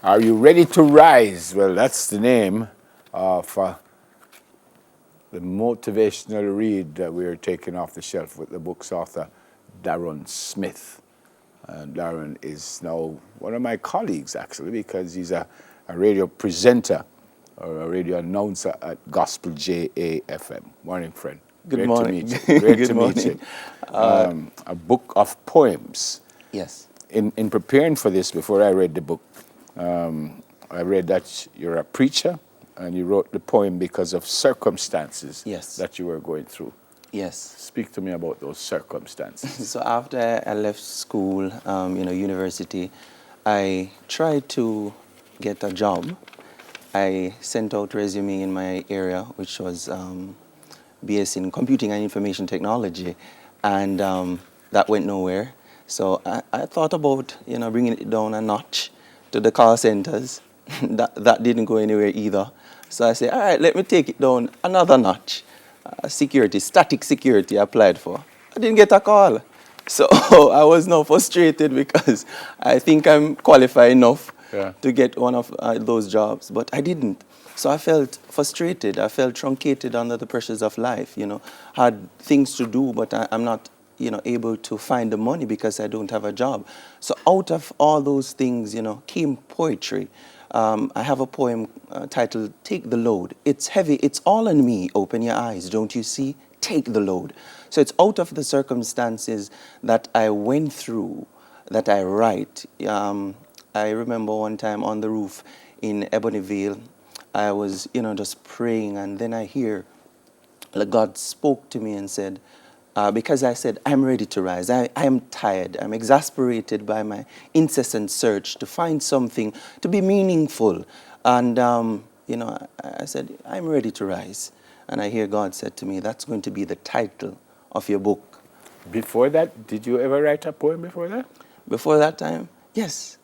Are you ready to rise? Well, that's the name of the motivational read that we're taking off the shelf with the book's author, Darren Smith. And Darren is now one of my colleagues, actually, because he's a radio presenter or a radio announcer at Gospel JAFM. Morning, friend. Good morning. To meet you. Great Good to meet morning. you. A book of poems. Yes. In preparing for this, before I read the book, I read that you're a preacher and you wrote the poem because of circumstances Yes. that you were going through. Yes. Speak to me about those circumstances. So after I left school, university, I tried to get a job. I sent out resume in my area, which was BS in Computing and Information Technology, and that went nowhere. So I thought about bringing it down a notch to the call centers. that didn't go anywhere either. So I said, all right, let me take it down another notch. Static security I applied for. I didn't get a call. So I was now frustrated because I think I'm qualified enough to get one of those jobs, but I didn't. So I felt frustrated. I felt truncated under the pressures of life. Had things to do, but I'm not able to find the money because I don't have a job. So out of all those things, came poetry. I have a poem titled Take the Load. It's heavy, it's all on me. Open your eyes, don't you see? Take the load. So it's out of the circumstances that I went through that I write. I remember one time on the roof in Ebonyville, I was, just praying, and then I hear God spoke to me and said, because I said, I'm ready to rise. I am tired. I'm exasperated by my incessant search to find something to be meaningful. And, I said, I'm ready to rise. And I hear God said to me, that's going to be the title of your book. Before that, did you ever write a poem before that? Before that time, yes.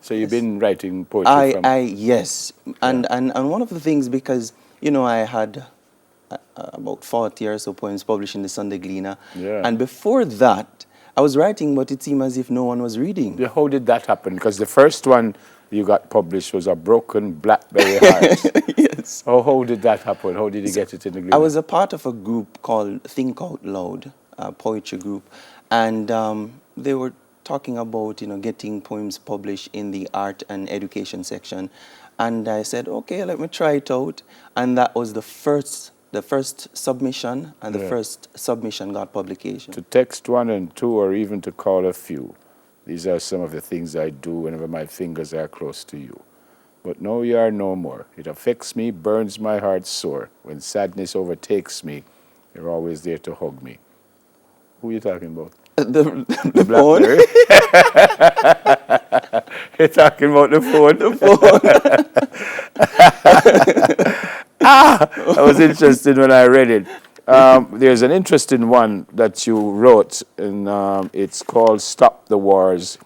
So you've been writing poetry from... Yes. And one of the things, because, I had... about 40 or so poems published in the Sunday Gleaner. Yeah. And before that, I was writing, but it seemed as if no one was reading. How did that happen? Because the first one you got published was A Broken Blackberry Heart. Yes. How did that happen? How did you get it in the Gleaner? I was a part of a group called Think Out Loud, a poetry group. And they were talking about, getting poems published in the art and education section. And I said, okay, let me try it out. And that was the first submission, and the first submission got publication. To text 1 and 2, or even to call a few. These are some of the things I do whenever my fingers are close to you. But no, you are no more. It affects me, burns my heart sore. When sadness overtakes me, you're always there to hug me. Who are you talking about? The BlackBerry? You're talking about the phone? The phone. That was interesting when I read it. There's an interesting one that you wrote, and it's called Stop the Wars,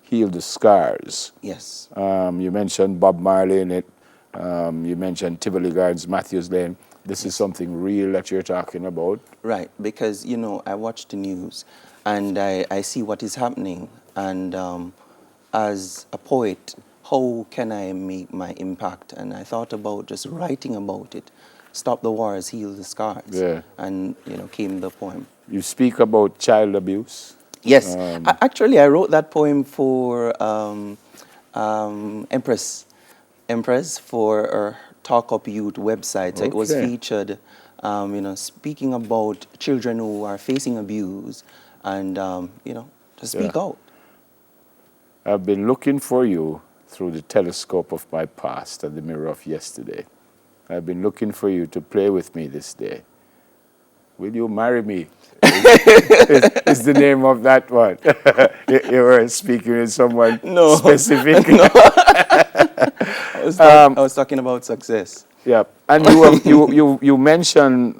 Heal the Scars. Yes. You mentioned Bob Marley in it. You mentioned Tivoli Gardens, Matthews Lane. This is something real that you're talking about. Right, because, I watch the news, and I see what is happening. And as a poet, how can I make my impact? And I thought about just writing about it. Stop the wars, heal the scars. Yeah. And, came the poem. You speak about child abuse. Yes. Actually, I wrote that poem for Empress for our Talk Up Youth website. So it was featured, speaking about children who are facing abuse and, to speak out. I've been looking for you through the telescope of my past and the mirror of yesterday. I've been looking for you to play with me this day. Will you marry me? is the name of that one. You were speaking with someone specific? No. I was talking about success. Yeah, and you mentioned,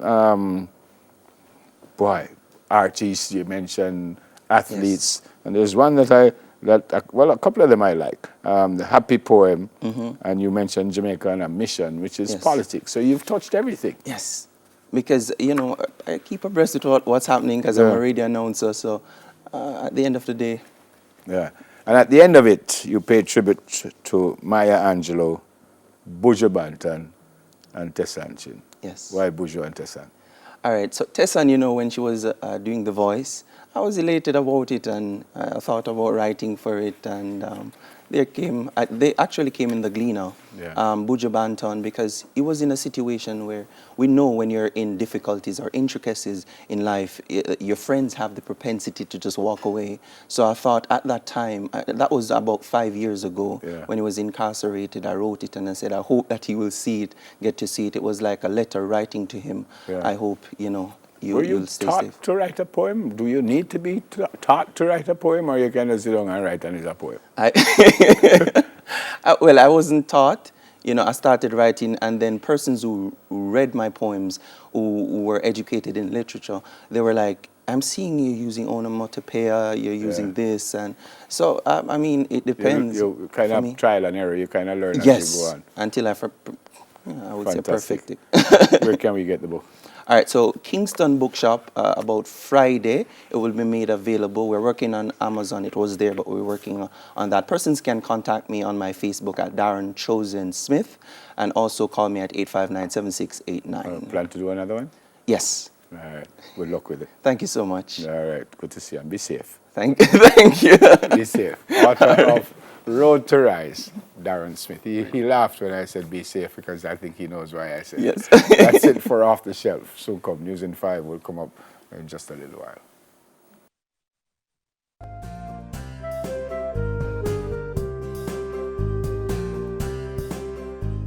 artists, you mentioned athletes, and there's one that a couple of them I like. The Happy Poem, and you mentioned Jamaica on a Mission, which is politics. So you've touched everything. Yes, because, I keep abreast with what's happening because I'm a radio announcer. So at the end of the day. Yeah. And at the end of it, you pay tribute to Maya Angelou, Buju Banton, and Tessan Chin. Yes. Why Buju and Tessan? All right, so Tessan, you know, when she was doing The Voice, I was elated about it, and I thought about writing for it, and they actually came in the Gleaner, Yeah. Buju Banton, because he was in a situation where we know when you're in difficulties or intricacies in life, your friends have the propensity to just walk away. So I thought at that time, that was about 5 years ago, Yeah. when he was incarcerated, I wrote it and I said, I hope that he will see it, get to see it. It was like a letter writing to him. Yeah. I hope, you know, Were you you'll stay taught safe. to write a poem? Do you need to be taught to write a poem, or you can just sit down and write and it's a poem? Well, I wasn't taught. You know, I started writing, and then persons who read my poems, who were educated in literature, they were like, I'm seeing you using onomatopoeia, you're using this, and so, I mean, it depends. You kind for of me. trial and error, you kind of learn as you go Yes, on. until I would say Fantastic. perfect it. Where can we get the book? All right, so Kingston Bookshop, about Friday, it will be made available. We're working on Amazon. It was there, but we're working on that. Persons can contact me on my Facebook at Darren Chosen Smith, and also call me at 859-7689. Plan to do another one? Yes. All right. Good luck with it. Thank you so much. All right. Good to see you. And be safe. Thank you. Be safe. Author of Road to Rise, Darren Smith. He laughed when I said be safe, because I think he knows why I said Yes. it. That's it for Off the Shelf. So come, News in 5 will come up in just a little while.